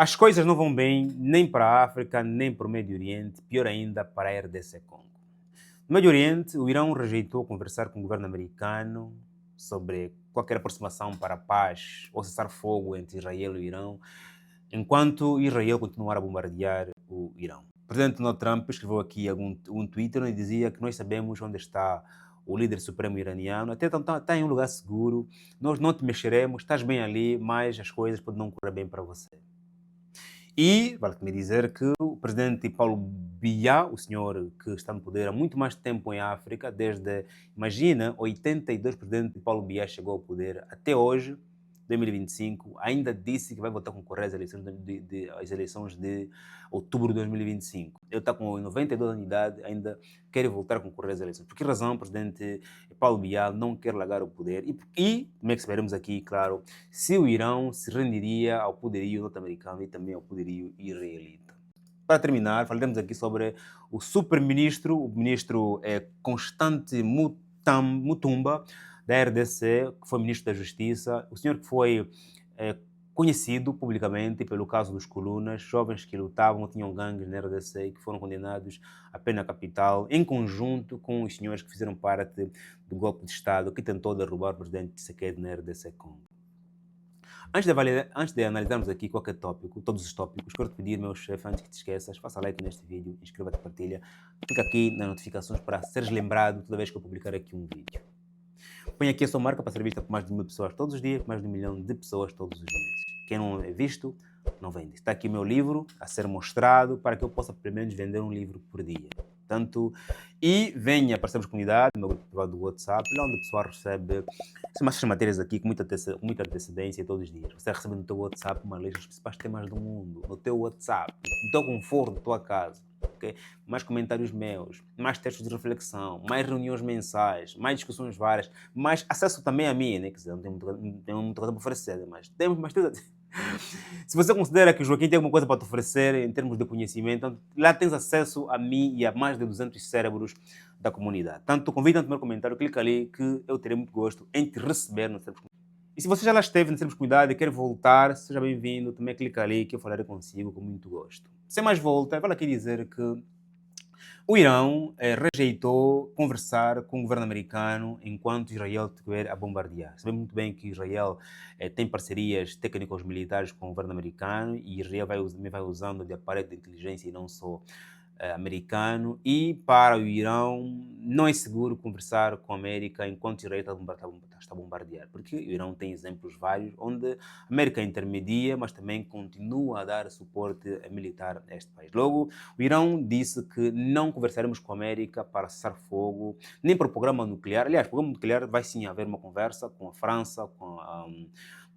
As coisas não vão bem nem para a África, nem para o Médio Oriente, pior ainda para a RDC Congo. No Médio Oriente, o Irão rejeitou conversar com o governo americano sobre qualquer aproximação para a paz ou cessar-fogo entre Israel e o Irão, enquanto Israel continuar a bombardear o Irão. O presidente Donald Trump escreveu aqui um Twitter e dizia que nós sabemos onde está o líder supremo iraniano, até está em um lugar seguro, nós não te mexeremos, estás bem ali, mas as coisas podem não correr bem para você. E vale-me dizer que o presidente Paulo Biya, o senhor que está no poder há muito mais tempo em África, imagina, 82 presidente Paulo Biya chegou ao poder até hoje, 2025, ainda disse que vai voltar a concorrer às eleições de outubro de 2025. Ele está com 92 anos de idade, ainda quer voltar a concorrer às eleições. Por que razão o presidente Paulo Biya não quer largar o poder? E como é que saberemos aqui, claro, se o Irão se renderia ao poderio norte-americano e também ao poderio israelita. Para terminar, falaremos aqui sobre o super-ministro, o ministro Constante Mutumba, da RDC, que foi ministro da Justiça, o senhor que foi conhecido publicamente pelo caso dos colunas, jovens que lutavam, tinham gangues na RDC e que foram condenados à pena capital, em conjunto com os senhores que fizeram parte do golpe de Estado que tentou derrubar o presidente Tshisekedi na RDC Congo. Antes de analisarmos aqui qualquer tópico, todos os tópicos, quero te pedir, meu chefe, antes que te esqueças, faça like neste vídeo, inscreva-te e partilha. Clica aqui nas notificações para seres lembrado toda vez que eu publicar aqui um vídeo. Põe aqui a sua marca para ser vista por mais de 1000 pessoas todos os dias, mais de 1 milhão de pessoas todos os meses. Quem não é visto, não vende. Está aqui o meu livro a ser mostrado para que eu possa pelo menos vender um livro por dia. Portanto, e venha para a comunidade, no meu grupo privado do WhatsApp, lá onde o pessoal recebe essas matérias aqui com muita antecedência todos os dias. Você recebe no teu WhatsApp uma lista dos principais temas do mundo, no teu WhatsApp, no teu conforto, na tua casa. Okay? Mais comentários meus, mais textos de reflexão, mais reuniões mensais, mais discussões várias, mais acesso também a mim, né? Quer dizer, não tenho muita coisa para oferecer, mas temos bastante. Se você considera que o Joaquim tem alguma coisa para te oferecer em termos de conhecimento, então, lá tens acesso a mim e a mais de 200 cérebros da comunidade. Tanto convido no primeiro comentário, clica ali que eu terei muito gosto em te receber no Cérebros Comunidade. E se você já lá esteve no Cérebros Comunidade e quer voltar, seja bem-vindo, também clica ali que eu falarei consigo com muito gosto. Sem mais volta, vale aqui dizer que o Irão rejeitou conversar com o governo americano enquanto Israel estiver a bombardear. Sabemos muito bem que Israel tem parcerias técnicos militares com o governo americano e Israel vai usando de aparelho de inteligência e não só americano, e para o Irão não é seguro conversar com a América enquanto Israel está a bombardear, porque o Irão tem exemplos vários onde a América intermedia, mas também continua a dar suporte militar a este país. Logo, o Irão disse que não conversaremos com a América para cessar fogo, nem para o programa nuclear. Aliás, o programa nuclear vai sim haver uma conversa com a França, com a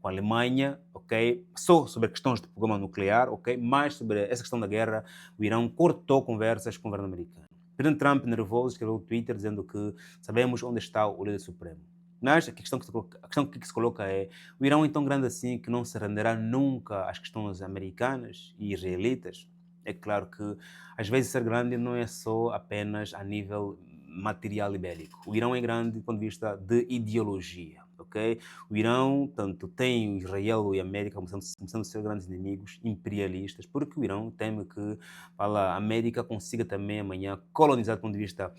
Alemanha, ok? Só sobre questões de programa nuclear, ok? Mas sobre essa questão da guerra, o Irão cortou conversas com o governo americano. O presidente Trump, nervoso, escreveu no Twitter dizendo que sabemos onde está o líder supremo. Mas a questão que se coloca é: o Irão é tão grande assim que não se renderá nunca às questões americanas e israelitas? É claro que às vezes ser grande não é só apenas a nível material e bélico. O Irão é grande do ponto de vista de ideologia. Okay? O Irão, tanto tem Israel e a América começando a ser grandes inimigos imperialistas, porque o Irão teme que a América consiga também amanhã colonizar do ponto de vista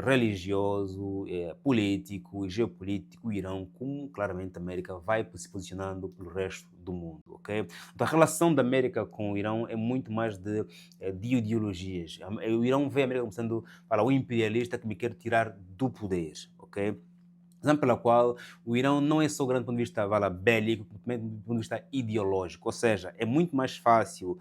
religioso, político e geopolítico o Irão, como claramente a América vai se posicionando pelo resto do mundo. Okay? Então, a relação da América com o Irão é muito mais de ideologias. O Irão vê a América como sendo o imperialista que me quer tirar do poder. Okay? Razão pela qual o Irão não é só grande do ponto de vista bélico, mas também do ponto de vista ideológico. Ou seja, é muito mais fácil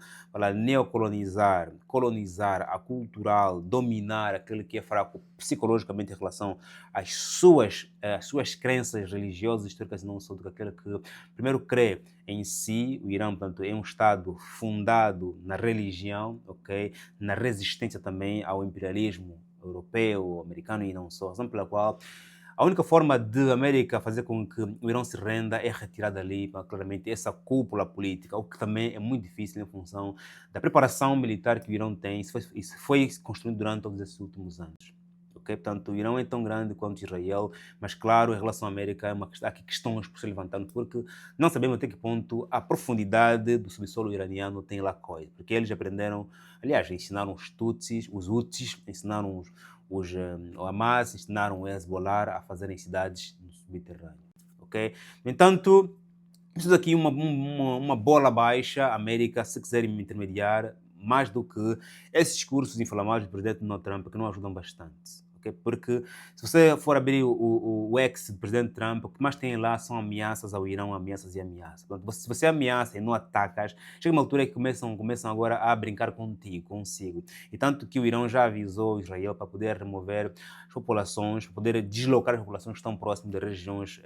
neocolonizar, colonizar, acultural, dominar aquele que é fraco psicologicamente em relação às suas crenças religiosas, históricas e não só do que aquele que primeiro crê em si. O Irão, portanto, é um Estado fundado na religião, okay? Na resistência também ao imperialismo europeu, americano e não só. Razão pela qual a única forma de América fazer com que o Irão se renda é retirar dali, claramente, essa cúpula política, o que também é muito difícil em função da preparação militar que o Irão tem. Isso foi construído durante todos esses últimos anos. ok? Portanto, o Irão é tão grande quanto Israel, mas claro, em relação à América, há aqui questões por se levantando, porque não sabemos até que ponto a profundidade do subsolo iraniano tem lá coisa, porque eles aprenderam, aliás, ensinaram os Houthis, ensinaram o Hamas, ensinaram o Hezbollah a fazerem cidades no subterrâneo, ok? No entanto, isso daqui é uma bola baixa, a América, se quiser intermediar, mais do que esses discursos inflamados do presidente Donald Trump, que não ajudam bastante. Okay? Porque se você for abrir o ex do presidente Trump, o que mais tem lá são ameaças ao Irão, ameaças e ameaças. Portanto, se você ameaça e não atacas, chega uma altura que começam agora a brincar consigo. E tanto que o Irão já avisou Israel para poder remover as populações, para poder deslocar as populações que estão próximas de regiões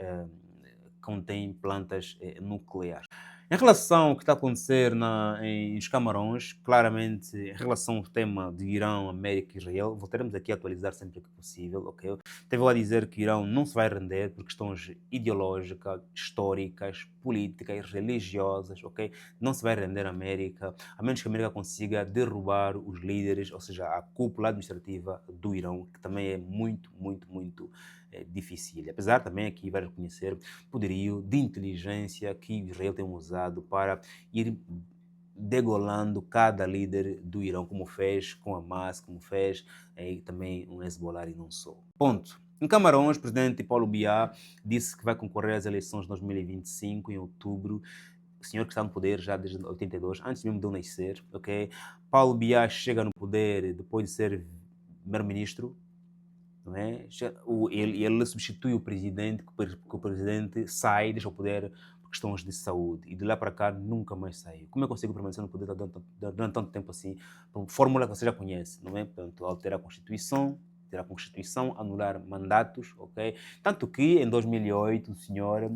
contém plantas nucleares. Em relação ao que está a acontecer nos Camarões, claramente, em relação ao tema de Irão, América e Israel, voltaremos aqui a atualizar sempre que possível, ok? Devo a dizer que o Irão não se vai render por questões ideológicas, históricas, políticas, religiosas, ok? Não se vai render a América, a menos que a América consiga derrubar os líderes, ou seja, a cúpula administrativa do Irão, que também é muito, muito, muito difícil. Apesar também aqui vai reconhecer poderio de inteligência que Israel tem usado para ir degolando cada líder do Irão, como fez com Hamas, como fez também um Hezbollah e não só. Ponto. Em Camarões, o presidente Paulo Biá disse que vai concorrer às eleições de 2025, em outubro. O senhor que está no poder já desde 82, antes mesmo de eu nascer, ok? Paulo Biá chega no poder depois de ser primeiro-ministro, não é? Ele substitui o presidente, que o presidente sai, deixa o poder por questões de saúde, e de lá para cá nunca mais saiu. Como é que conseguiu permanecer no poder durante tanto tempo assim? Por fórmula que você já conhece, não é? Portanto, alterar a Constituição, anular mandatos, ok? Tanto que em 2008 o senhor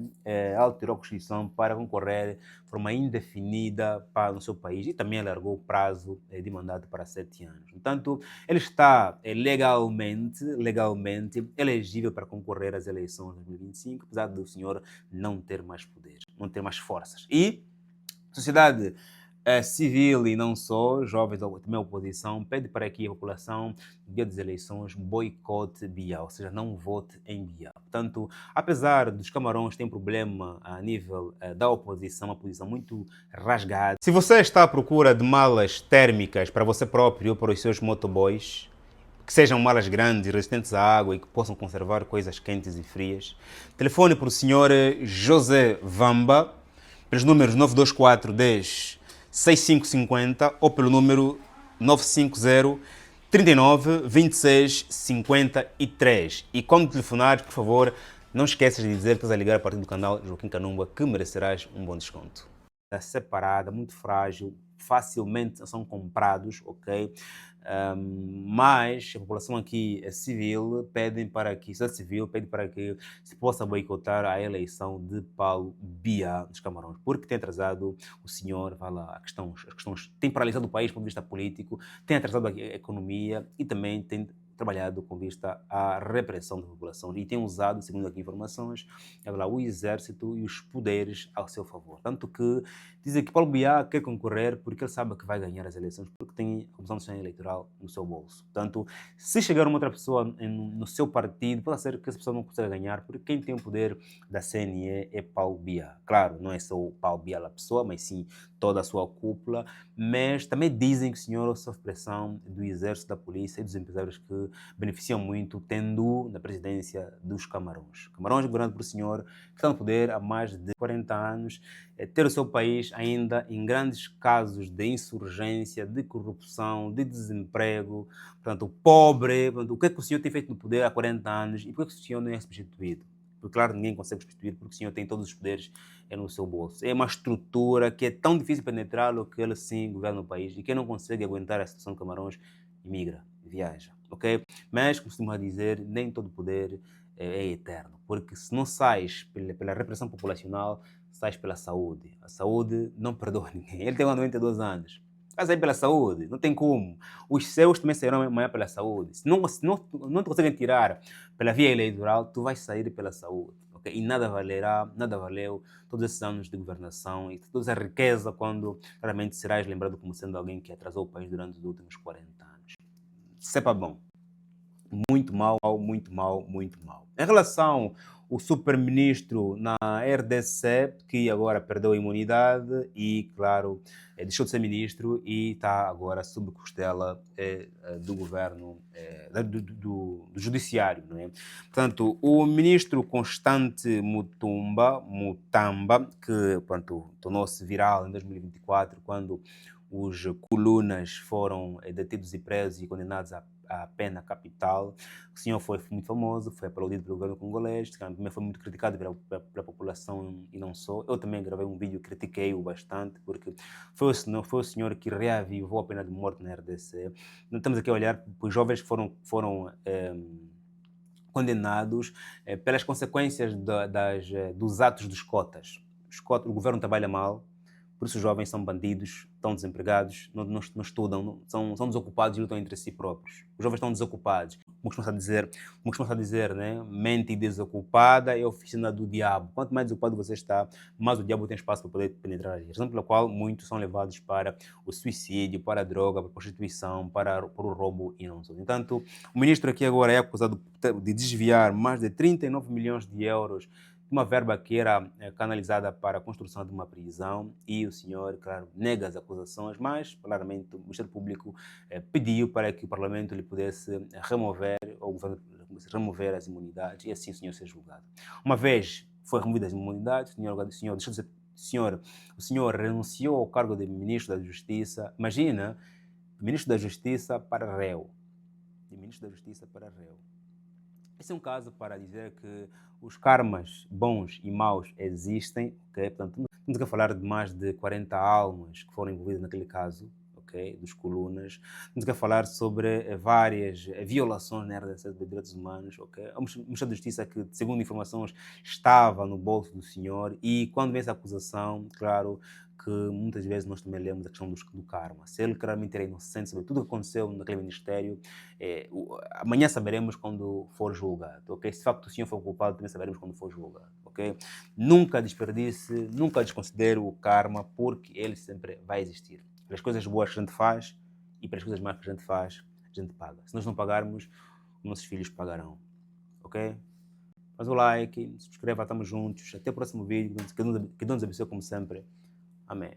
alterou a Constituição para concorrer de forma indefinida no seu país e também alargou o prazo de mandato para 7 anos. Portanto, ele está legalmente elegível para concorrer às eleições de 2025, apesar do senhor não ter mais poder, não ter mais forças. E a sociedade civil e não só, jovens também a oposição, pede para que a população, no dia das eleições, boicote Biá, ou seja, não vote em Biá. Portanto, apesar dos Camarões terem problema a nível da oposição, uma posição muito rasgada. Se você está à procura de malas térmicas para você próprio ou para os seus motoboys, que sejam malas grandes, resistentes à água e que possam conservar coisas quentes e frias, telefone para o Sr. José Vamba, pelos números 924 10 6550 ou pelo número 950 39 26 53. E quando telefonares, por favor, não esqueças de dizer que estás a ligar a partir do canal Joaquim Canumba, que merecerás um bom desconto. Está separada, muito frágil, facilmente são comprados, ok? Mas a população aqui é civil, pedem para que, sociedade civil, pede para que se possa boicotar a eleição de Paulo Biá dos Camarões, porque tem atrasado o senhor, vai lá, as questões, tem paralisado o país do ponto de vista político, tem atrasado a economia e também tem trabalhado com vista à repressão da população e tem usado, segundo aqui informações, o exército e os poderes ao seu favor. Tanto que dizem que Paulo Biá quer concorrer porque ele sabe que vai ganhar as eleições, porque tem a Comissão Nacional Eleitoral no seu bolso. Portanto, se chegar uma outra pessoa no seu partido, pode ser que essa pessoa não consiga ganhar, porque quem tem o poder da CNE é Paulo Biá. Claro, não é só o Paulo Biá a pessoa, mas sim toda a sua cúpula, mas também dizem que o senhor sofre pressão do exército, da polícia e dos empresários que beneficiam muito tendo na presidência dos Camarões. Camarões, governado por um senhor que está no poder há mais de 40 anos, ter o seu país ainda em grandes casos de insurgência, de corrupção, de desemprego, portanto, pobre. Portanto, o que é que o senhor tem feito no poder há 40 anos e por que o senhor não é substituído? Porque, claro, ninguém consegue substituir porque o senhor tem todos os poderes no seu bolso. É uma estrutura que é tão difícil penetrá-lo que ele sim governa o país e quem não consegue aguentar a situação de Camarões, imigra, viaja, ok? Mas, como costuma dizer, nem todo poder é eterno, porque se não sais pela repressão populacional, sais pela saúde. A saúde não perdoa ninguém. Ele tem 92 anos. Vai sair pela saúde, não tem como. Os seus também sairão amanhã pela saúde. Se não te conseguem tirar pela via eleitoral, tu vais sair pela saúde. Okay? E nada valerá, nada valeu todos esses anos de governação e toda essa riqueza quando realmente serás lembrado como sendo alguém que atrasou o país durante os últimos 40 anos. Sepa bom. Muito muito mal, muito mal, muito mal. Em relação ao super-ministro na RDC, que agora perdeu a imunidade e, claro, deixou de ser ministro e está agora sob costela do governo, do judiciário, não é? Portanto, o ministro Constante Mutamba, que, pronto, tornou-se viral em 2024, quando os colunas foram detidos e presos e condenados à pena capital. O senhor foi muito famoso, foi aplaudido pelo governo congolês, também foi muito criticado pela população e não só. Eu também gravei um vídeo, critiquei-o bastante, porque foi o senhor que reavivou a pena de morte na RDC. Não estamos aqui a olhar para os jovens que foram condenados pelas consequências dos atos dos cotas. O governo trabalha mal, por isso os jovens são bandidos, estão desempregados, não estudam, são desocupados e lutam entre si próprios. Os jovens estão desocupados. Como costuma dizer, né? Mente desocupada é oficina do diabo. Quanto mais desocupado você está, mais o diabo tem espaço para poder penetrar ali. Razão pela qual muitos são levados para o suicídio, para a droga, para a prostituição, para o roubo e não só. No entanto, o ministro aqui agora é acusado de desviar mais de 39 milhões de euros uma verba que era canalizada para a construção de uma prisão e o senhor, claro, nega as acusações, mas, claramente, o Ministério Público pediu para que o Parlamento lhe pudesse remover, ou o governo remover as imunidades e assim o senhor ser julgado. Uma vez foi removida as imunidades, o senhor renunciou ao cargo de Ministro da Justiça. Imagina, Ministro da Justiça para réu. De Ministro da Justiça para réu. Esse é um caso para dizer que os karmas bons e maus existem, ok? Portanto, estamos a falar de mais de 40 almas que foram envolvidas naquele caso, ok? Dos colunas. Estamos a falar sobre várias violações na RDC de direitos humanos, ok? O Ministério da Justiça que, segundo informações, estava no bolso do senhor e quando vem essa acusação, claro, que muitas vezes nós também lemos a questão do karma. Se ele claramente era inocente sobre tudo o que aconteceu naquele ministério, amanhã saberemos quando for julgado, ok? Se de facto o senhor for culpado, também saberemos quando for julgado, ok? Nunca desperdice, nunca desconsidere o karma, porque ele sempre vai existir. Pelas coisas boas que a gente faz e pelas coisas más que a gente faz, a gente paga. Se nós não pagarmos, nossos filhos pagarão, ok? Faz o like, se inscreva, estamos juntos. Até o próximo vídeo. Que Deus nos abençoe como sempre. Amém.